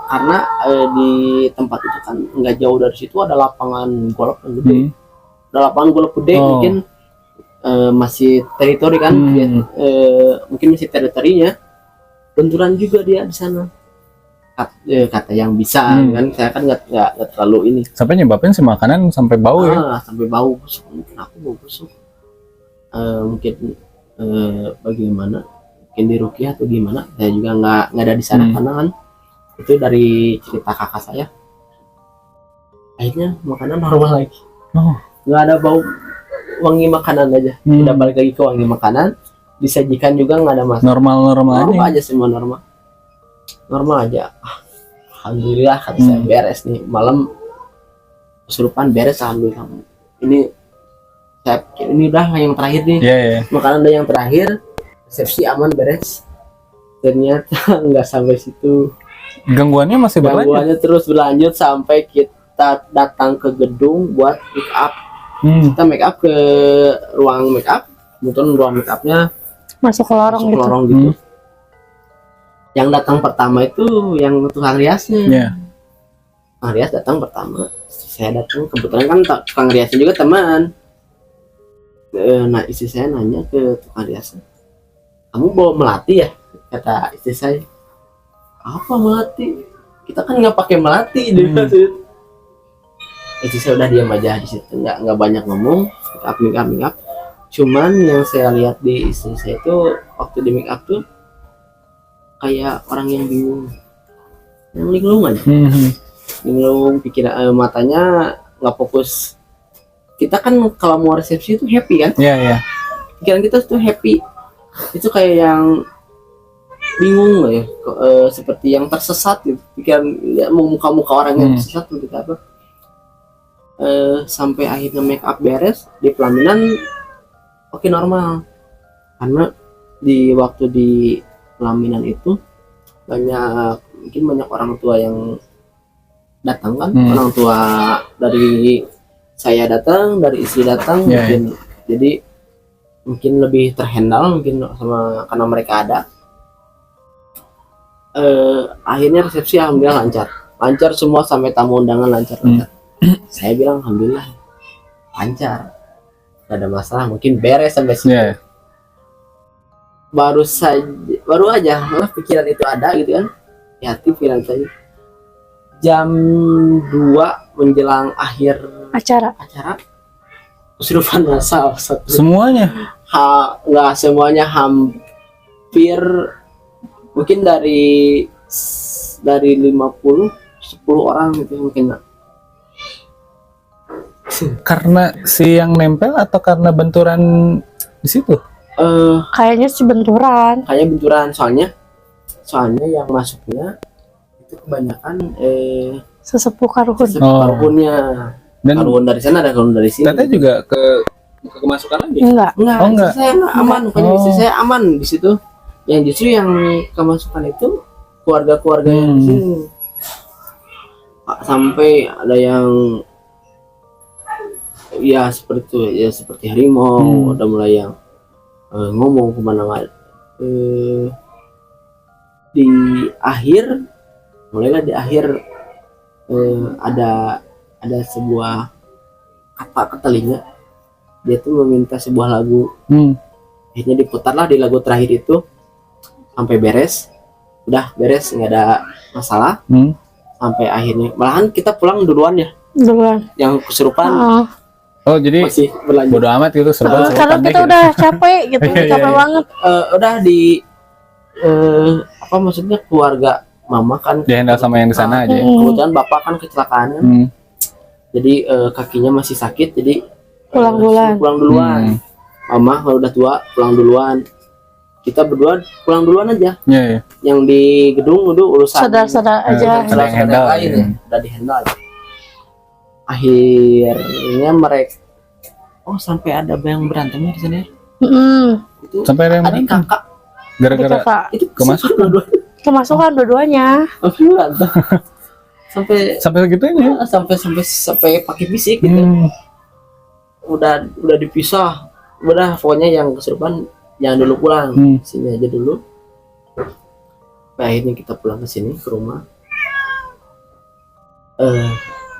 [SPEAKER 1] karena di tempat itu kan nggak jauh dari situ ada lapangan golf yang gede. Ada lapangan golf gede, mungkin masih teritori kan, mungkin masih teritorinya. Benturan juga dia di sana. Kata yang bisa kan, saya kan nggak terlalu ini.
[SPEAKER 2] Sampai nyebabin si makanan sampai bau ya.
[SPEAKER 1] Sampai bau busuk. Mungkin aku bau busuk. Mungkin bagaimana? Mungkin di Rukiah atau gimana? Saya juga nggak ada di sana karena kan itu dari cerita kakak saya. Akhirnya makanan normal lagi. Nggak ada bau, wangi makanan aja. Udah balik lagi ke wangi makanan, disajikan juga nggak ada masalah. Normal aja semua normal aja. Alhamdulillah kata saya beres nih, malam kesurupan beres alhamdulillah. Ini saya pikir ini udah yang terakhir nih. Makanan udah yang terakhir, resepsi aman beres. Ternyata nggak sampai situ.
[SPEAKER 2] Gangguannya masih berlanjut.
[SPEAKER 1] Gangguannya terus berlanjut sampai kita datang ke gedung buat make up. Kita make up ke ruang make up, kebetulan ruang make upnya
[SPEAKER 3] masuk ke lorong
[SPEAKER 1] gitu. Yang datang pertama itu yang tukang riasnya. Tukang rias datang pertama. Saya datang, kebetulan kan tukang riasnya juga teman. Nah istri saya nanya ke tukang riasnya, kamu bawa melati ya? Kata istri saya. Apa melati? Kita kan nggak pakai melati dulu. Istri saya udah diam aja di situ, nggak banyak ngomong. Make up. Cuman yang saya lihat di istri saya itu waktu di make up tuh kayak orang yang bingung, yang linglung aja. Linglung, pikiran matanya nggak fokus. Kita kan kalau mau resepsi itu happy kan? Pikiran kita tuh happy. Itu kayak yang bingung ya, seperti yang tersesat gitu. Pikiran ya, muka-muka orang yang tersesat gitu apa. Sampai akhirnya make up beres, di pelaminan oke normal. Karena di waktu di pelaminan itu mungkin banyak orang tua yang datang kan, orang tua dari saya datang, dari istri datang, mungkin jadi mungkin lebih terhandle mungkin sama karena mereka ada. Akhirnya resepsi alhamdulillah lancar semua sampai tamu undangan lancar. Saya bilang alhamdulillah lancar, nggak ada masalah, mungkin beres sampai sini. Baru aja malah pikiran itu ada gitu kan, hati pikiran saya. Jam 2 menjelang akhir acara kesurupan massal
[SPEAKER 2] semuanya.
[SPEAKER 1] Nggak semuanya, hampir mungkin dari 50 10 orang gitu mungkin.
[SPEAKER 2] Karena si yang nempel atau karena benturan di situ?
[SPEAKER 3] Kayaknya sih benturan.
[SPEAKER 1] Kayaknya benturan, soalnya yang masuknya itu kebanyakan
[SPEAKER 3] sesepuh karuhun.
[SPEAKER 1] Karuhunnya. Dan karuhun dari sana, ada karuhun dari sini.
[SPEAKER 2] Teteh juga kemasukan lagi?
[SPEAKER 3] Enggak.
[SPEAKER 1] Istri saya aman, bukannya istri saya aman di situ. Yang justru yang kemasukan itu keluarga-keluarga yang di sini. Sampai ada yang ya seperti itu, ya seperti harimau, udah mulai yang ngomong kemana-mana. Di akhir, mulailah di akhir ada sebuah kata ke telinga, dia tuh meminta sebuah lagu. Akhirnya diputarlah di lagu terakhir itu sampai beres, udah beres, nggak ada masalah. Sampai akhirnya malahan kita pulang duluan ya, yang kesurupan.
[SPEAKER 2] Oh jadi
[SPEAKER 1] masih berlanjut.
[SPEAKER 2] Bodo amat gitu,
[SPEAKER 3] karena kita
[SPEAKER 2] gitu.
[SPEAKER 3] udah capek gitu, capek banget.
[SPEAKER 1] Udah di apa maksudnya keluarga mama kan
[SPEAKER 2] dihandle sama yang di sana aja.
[SPEAKER 1] Kebetulan bapak kan kecelakaan kan. Jadi kakinya masih sakit, jadi pulang duluan. Mama kalau udah tua pulang duluan. kita berdua pulang duluan aja.
[SPEAKER 2] Iya.
[SPEAKER 1] Yang di gedung udah urusan
[SPEAKER 3] saudara-saudara aja.
[SPEAKER 2] Ada yang handle,
[SPEAKER 1] lain ya, udah di handle aja. Akhirnya mereka sampai ada yang berantemnya di sana ya. Itu
[SPEAKER 2] Sampai ada yang
[SPEAKER 1] adik
[SPEAKER 2] berantem?
[SPEAKER 1] kakak
[SPEAKER 2] Gara-gara
[SPEAKER 3] Kakak.
[SPEAKER 1] itu
[SPEAKER 2] Kemasukan.
[SPEAKER 3] Kemasukan dua-duanya.
[SPEAKER 1] berantem. sampai
[SPEAKER 2] segitunya.
[SPEAKER 1] sampai pakai fisik gitu. Udah dipisah. Udah pokoknya yang kesurupan jangan dulu pulang, sini aja dulu. Akhirnya kita pulang ke sini ke rumah.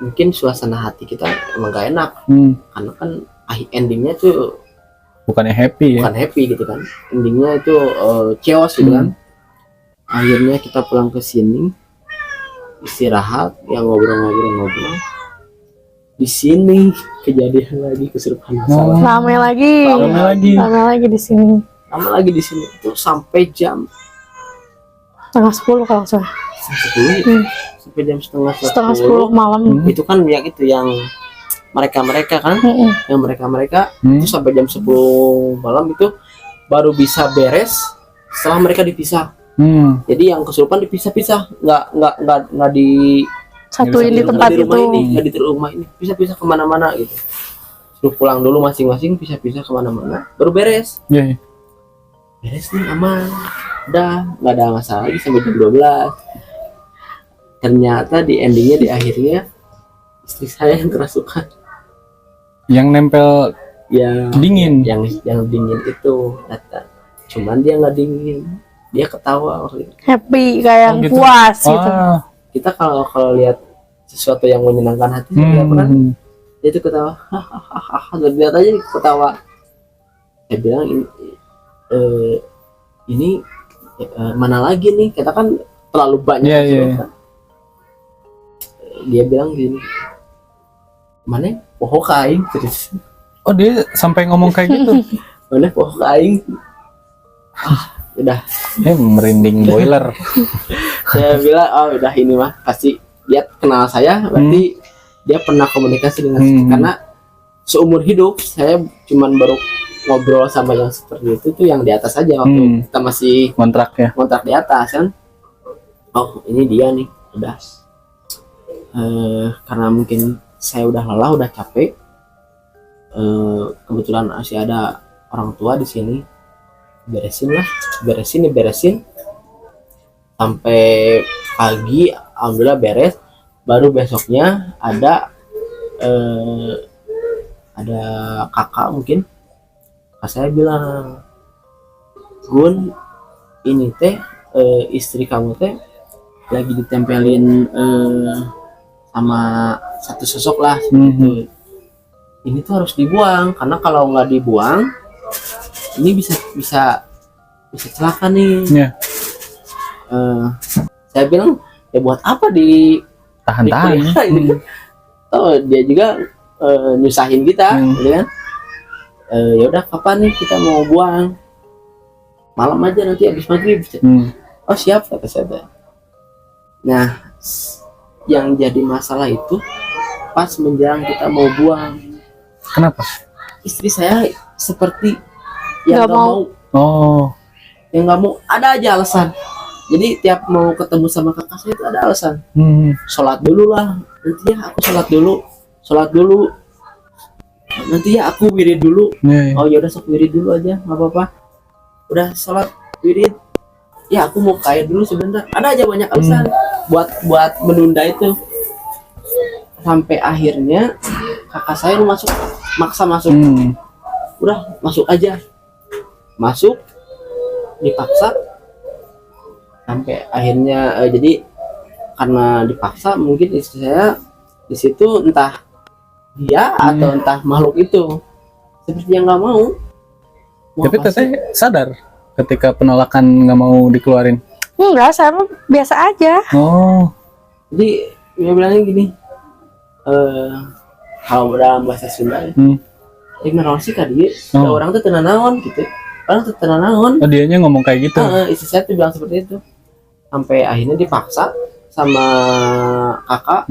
[SPEAKER 1] Mungkin suasana hati kita emang gak enak, karena kan endingnya tuh
[SPEAKER 2] Bukannya happy ya?
[SPEAKER 1] bukan happy gitu kan, endingnya itu chaos gitu kan. Akhirnya kita pulang ke sini istirahat, yang ngobrol di sini kejadian lagi kesurupan masalah.
[SPEAKER 3] Rame lagi di sini.
[SPEAKER 1] Lama lagi di sini itu sampai jam
[SPEAKER 3] 9:30 kalau nggak salah.
[SPEAKER 1] 10 ya? Sampai jam setengah
[SPEAKER 3] 9:30 malam.
[SPEAKER 1] Itu kan yang mereka kan, yang mereka itu sampai jam 10 malam itu baru bisa beres setelah mereka dipisah. Jadi yang kesurupan dipisah-pisah, nggak di
[SPEAKER 3] Satuin di tempat itu.
[SPEAKER 1] nggak di rumah ini, pisah-pisah kemana-mana gitu. Suruh pulang dulu masing-masing, pisah-pisah kemana-mana, baru beres. Beres nih aman, udah nggak ada masalah lagi sampai jam 12. Ternyata di endingnya, di akhirnya istri saya yang kerasukan.
[SPEAKER 2] Yang nempel
[SPEAKER 1] Ya
[SPEAKER 2] dingin.
[SPEAKER 1] yang dingin itu datang, cuman dia nggak dingin, dia ketawa waktu itu.
[SPEAKER 3] Happy kayak yang
[SPEAKER 2] gitu.
[SPEAKER 3] puas gitu.
[SPEAKER 1] Kita kalau lihat sesuatu yang menyenangkan hati, apa kan, dia itu ketawa, hahaha, lihat aja ketawa. Saya bilang ini mana lagi nih, kita kan terlalu banyak.
[SPEAKER 2] Iya.
[SPEAKER 1] Dia bilang gini, mana pohon kain terus.
[SPEAKER 2] Oh, dia sampai ngomong kayak gitu.
[SPEAKER 1] Mana pohon kain. Udah.
[SPEAKER 2] Merinding boiler.
[SPEAKER 1] Saya bilang udah, ini mah pasti dia kenal saya, berarti dia pernah komunikasi dengan saya. Karena seumur hidup saya cuman baru ngobrol sama yang seperti itu tuh yang di atas aja, waktu kita masih
[SPEAKER 2] Kontrak
[SPEAKER 1] di atas kan. Ini dia nih, udah. Karena mungkin saya udah lelah, udah capek. Kebetulan masih ada orang tua di sini, beresin sampai pagi, alhamdulillah beres. Baru besoknya ada kakak, mungkin kakak saya bilang, Gun, ini teh istri kamu teh lagi ditempelin sama satu sosok lah gitu. Ini tuh harus dibuang, karena kalau nggak dibuang ini bisa celaka nih. Saya bilang, ya buat apa
[SPEAKER 2] tahan-tahan
[SPEAKER 1] ini kan? Dia juga nyusahin kita, gitu kan? Ya udah, kapan nih kita mau buang? Malam aja, nanti habis maghrib. Oh siap, kata saya. Nah, yang jadi masalah itu pas menjelang kita mau buang.
[SPEAKER 2] Kenapa?
[SPEAKER 1] Istri saya seperti yang nggak mau. Yang nggak mau, ada aja alasan. Jadi tiap mau ketemu sama kakak saya itu ada alasan. Sholat dulu lah, nanti ya aku sholat dulu. Nanti ya aku wirid dulu. Oh ya udah, sok wirid dulu aja, nggak apa-apa. Udah sholat wirid, ya aku mau kaya dulu sebentar. Ada aja banyak alasan buat menunda itu. Sampai akhirnya kakak saya maksa masuk. Udah masuk aja, dipaksa. Sampai akhirnya jadi karena dipaksa, mungkin istri saya di situ entah dia atau entah makhluk itu sepertinya nggak mau.
[SPEAKER 2] Tapi teteh sadar ketika penolakan nggak mau dikeluarin?
[SPEAKER 3] Enggak, saya biasa aja.
[SPEAKER 1] Jadi dia bilangnya gini, kalau dalam bahasa Sunda, ignorasi kali ya, orang tuh tenanawan gitu. Orang tuh tenanawan.
[SPEAKER 2] Dianya ngomong kayak gitu.
[SPEAKER 1] Istri saya tuh bilang seperti itu. Sampai akhirnya dipaksa sama kakak.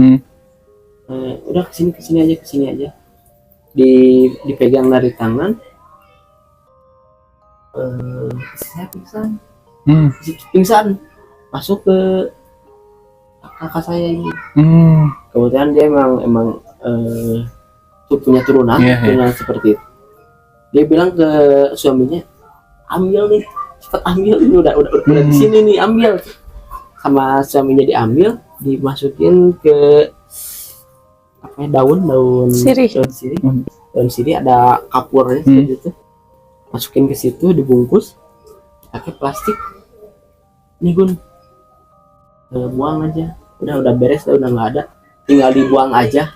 [SPEAKER 1] Udah kesini aja. Dipegang dari tangan. saya pingsan.
[SPEAKER 2] Hmm.
[SPEAKER 1] Pingsan masuk ke kakak saya ini. Kemudian dia emang punya turunan seperti itu. Dia bilang ke suaminya, ambil nih, cepat ambil ini udah di sini nih, ambil. Sama suaminya diambil, dimasukin ke apa ya, daun sirih. Daun sirih ada kapurnya seperti itu. Masukin ke situ, dibungkus pakai plastik. Nih Gun, buang aja. Udah beres, udah nggak ada, tinggal dibuang aja.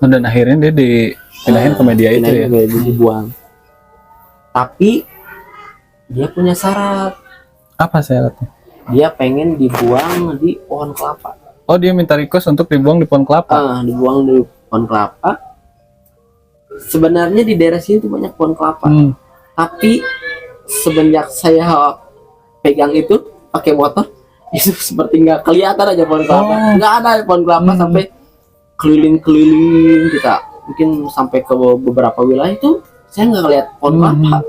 [SPEAKER 2] Dan akhirnya dia dipindahin ke media itu ya.
[SPEAKER 1] Dibuang. Tapi dia punya syarat.
[SPEAKER 2] Apa syaratnya?
[SPEAKER 1] Dia pengen dibuang di pohon kelapa.
[SPEAKER 2] Oh, dia minta request untuk dibuang di pohon kelapa.
[SPEAKER 1] Dibuang di pohon kelapa. Sebenarnya di daerah sini tuh banyak pohon kelapa. Tapi semenjak saya pegang itu pakai motor, itu seperti nggak kelihatan aja pohon kelapa. Nggak ada pohon kelapa sampai keliling-keliling kita. Mungkin sampai ke beberapa wilayah itu saya nggak lihat pohon kelapa.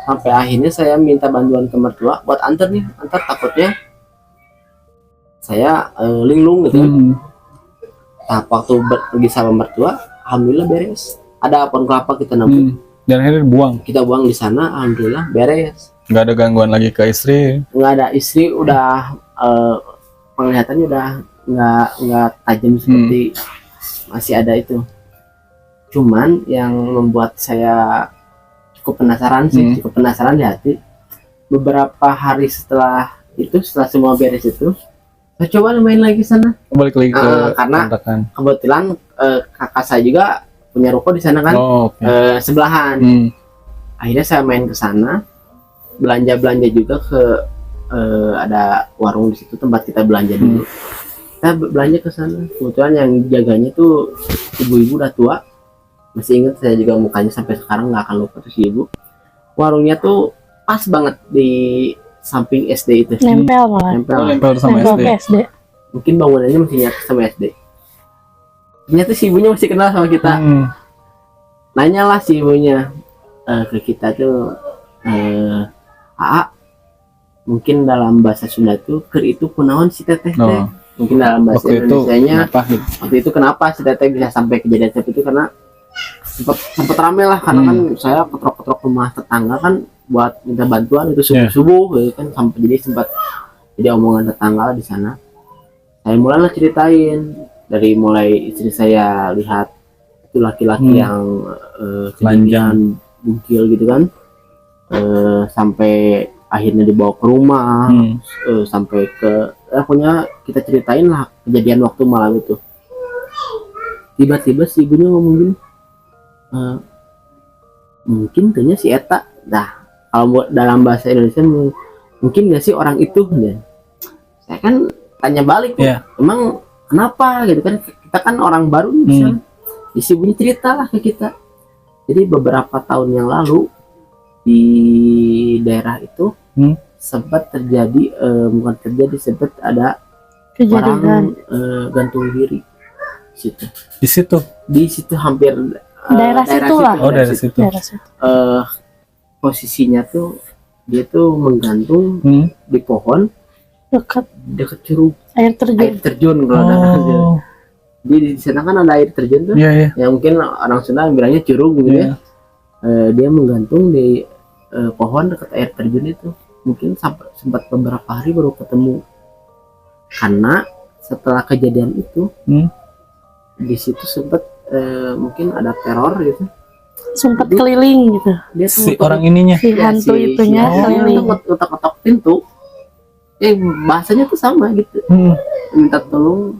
[SPEAKER 1] Sampai akhirnya saya minta bantuan ke mertua buat antar takutnya saya linglung gitu. Nah, waktu pergi sama mertua, alhamdulillah beres. Ada pohon kelapa kita nabung.
[SPEAKER 2] Dan akhirnya dibuang.
[SPEAKER 1] Kita buang di sana, alhamdulillah beres.
[SPEAKER 2] Nggak ada gangguan lagi ke istri.
[SPEAKER 1] Nggak ada, istri udah penglihatannya udah nggak tajam seperti masih ada itu. Cuman yang membuat saya cukup penasaran di hati, beberapa hari setelah semua beres itu, saya coba main lagi sana.
[SPEAKER 2] Balik lagi ke
[SPEAKER 1] karena kebetulan kakak saya juga punya ruko di sana kan. Sebelahan. Akhirnya saya main ke sana, belanja juga ke ada warung di situ tempat kita belanja dulu. Kita belanja ke sana. Kebetulan yang jaganya tuh ibu-ibu udah tua. Masih ingat saya juga mukanya sampai sekarang, nggak akan lupa tuh si ibu. Warungnya tuh pas banget di samping SD itu.
[SPEAKER 3] Nempel
[SPEAKER 2] sama
[SPEAKER 3] SD.
[SPEAKER 1] Mungkin bangunannya masih nyatu sama SD. Ternyata si ibunya masih kenal sama kita. Nanyalah si ibunya ke kita tuh, Aa, mungkin dalam bahasa Sunda tuh ker itu kunaon si teteh teh. Mungkin dalam bahasa Indonesianya waktu itu kenapa si teteh bisa sampai kejadian seperti itu, karena sempat rame lah, karena kan saya ketrok rumah tetangga kan buat minta bantuan itu subuh gitu kan, sampai jadi sempat jadi omongan tetangga di sana. Saya mulailah ceritain dari mulai istri saya lihat itu laki-laki yang kelanjangan bungkil gitu kan, sampai akhirnya dibawa ke rumah, sampai ke punya kita ceritain lah kejadian waktu malam itu. Tiba-tiba si ibunya ngomong gini, mungkin kayaknya si Eta, kalau dalam bahasa Indonesia mungkin nggak sih orang itu ya. Saya kan tanya balik, emang kenapa gitu kan, kita kan orang baru nih misalnya. Si ibunya cerita lah ke kita. Jadi beberapa tahun yang lalu di daerah itu sempat terjadi, sempat ada orang gantung diri di situ hampir
[SPEAKER 3] daerah situ lah.
[SPEAKER 2] Daerah situ.
[SPEAKER 1] Posisinya tuh dia tuh menggantung di pohon dekat curug air terjun kalau ada. Di sana kan ada air terjun tuh. Yang mungkin orang Sunda bilangnya curug gitu ya. Dia menggantung di pohon dekat air terjun itu. Mungkin sempat beberapa hari baru ketemu. Karena setelah kejadian itu di situ sempat mungkin ada teror gitu,
[SPEAKER 3] sempat keliling gitu.
[SPEAKER 2] Dia si orang ininya,
[SPEAKER 3] si hantu itunya keliling,
[SPEAKER 1] ngetok-ngetok pintu. Bahasanya tuh sama gitu, minta tolong,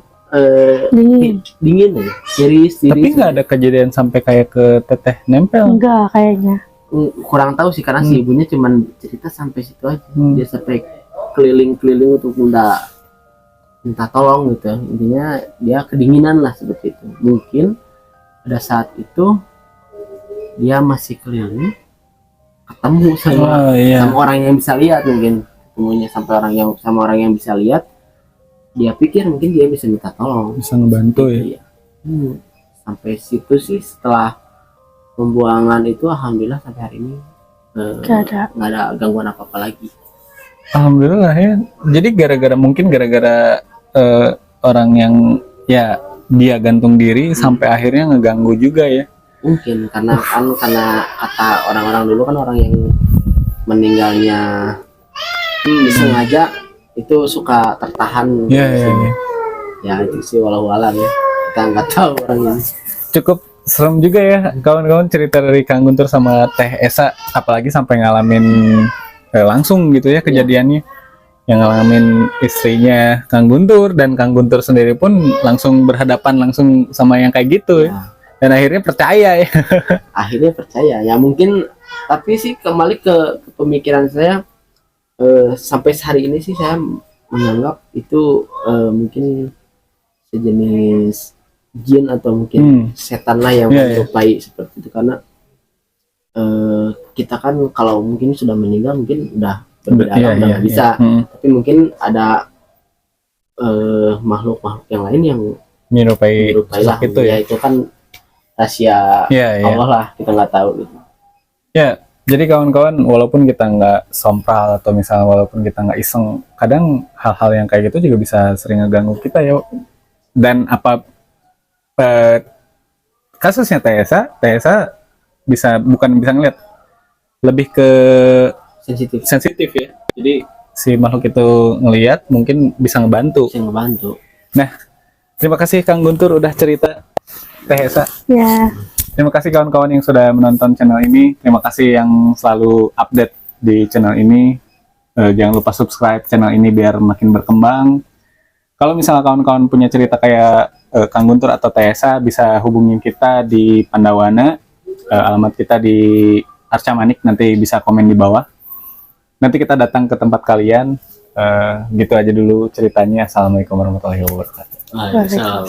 [SPEAKER 1] dingin aja, tiris.
[SPEAKER 2] Tapi nggak ada kejadian sampai kayak ke teteh nempel.
[SPEAKER 3] Enggak kayaknya.
[SPEAKER 1] Kurang tahu sih, karena si ibunya cuman cerita sampai situ aja. Dia sampai keliling-keliling untuk minta tolong gitu. Intinya dia kedinginan lah seperti itu. Mungkin pada saat itu dia masih keliling, ketemu sama orang yang bisa lihat, mungkin ketemunya sama orang yang bisa lihat. Dia pikir mungkin dia bisa minta tolong,
[SPEAKER 2] bisa ngebantu ya.
[SPEAKER 1] Sampai situ sih, setelah pembuangan itu alhamdulillah sampai hari ini nggak ada gangguan apa apa lagi.
[SPEAKER 2] Alhamdulillah ya. Jadi mungkin gara-gara orang yang ya dia gantung diri sampai akhirnya ngeganggu juga ya.
[SPEAKER 1] Mungkin karena kata orang-orang dulu kan orang yang meninggalnya disengaja itu suka tertahan.
[SPEAKER 2] Iya.
[SPEAKER 1] Ya itu sih walau alam ya. Kita nggak tahu orang ini.
[SPEAKER 2] Cukup serem juga ya kawan-kawan cerita dari Kang Guntur sama Teh Esa, apalagi sampai ngalamin langsung gitu ya kejadiannya, yang ngalamin istrinya Kang Guntur, dan Kang Guntur sendiri pun langsung berhadapan langsung sama yang kayak gitu ya. Dan akhirnya percaya ya.
[SPEAKER 1] Akhirnya percaya ya, mungkin. Tapi sih kembali ke pemikiran saya, sampai hari ini sih saya menganggap itu mungkin sejenis jin atau mungkin setan lah yang menyerupai seperti itu, karena kita kan kalau mungkin sudah meninggal mungkin udah berbeda udah nggak bisa. Tapi mungkin ada makhluk-makhluk yang lain yang menyerupai lah itu ya. Itu kan rahasia Allah lah, kita nggak tahu gitu.
[SPEAKER 2] Ya, jadi kawan-kawan, walaupun kita nggak sompral atau misalnya walaupun kita nggak iseng, kadang hal-hal yang kayak gitu juga bisa sering ngeganggu kita ya. Dan apa kasusnya Tessa bukan bisa ngeliat, lebih ke sensitif ya. Jadi si makhluk itu ngelihat mungkin bisa ngebantu. Nah, terima kasih Kang Guntur udah cerita, Tessa.
[SPEAKER 3] Ya.
[SPEAKER 2] Terima kasih kawan-kawan yang sudah menonton channel ini. Terima kasih yang selalu update di channel ini. Jangan lupa subscribe channel ini biar makin berkembang. Kalau misalnya kawan-kawan punya cerita kayak Kang Guntur atau Tessa, bisa hubungin kita di Pandawana. Alamat kita di Arca Manik, nanti bisa komen di bawah. Nanti kita datang ke tempat kalian. Gitu aja dulu ceritanya. Assalamualaikum warahmatullahi wabarakatuh.
[SPEAKER 1] Waalaikumsalam.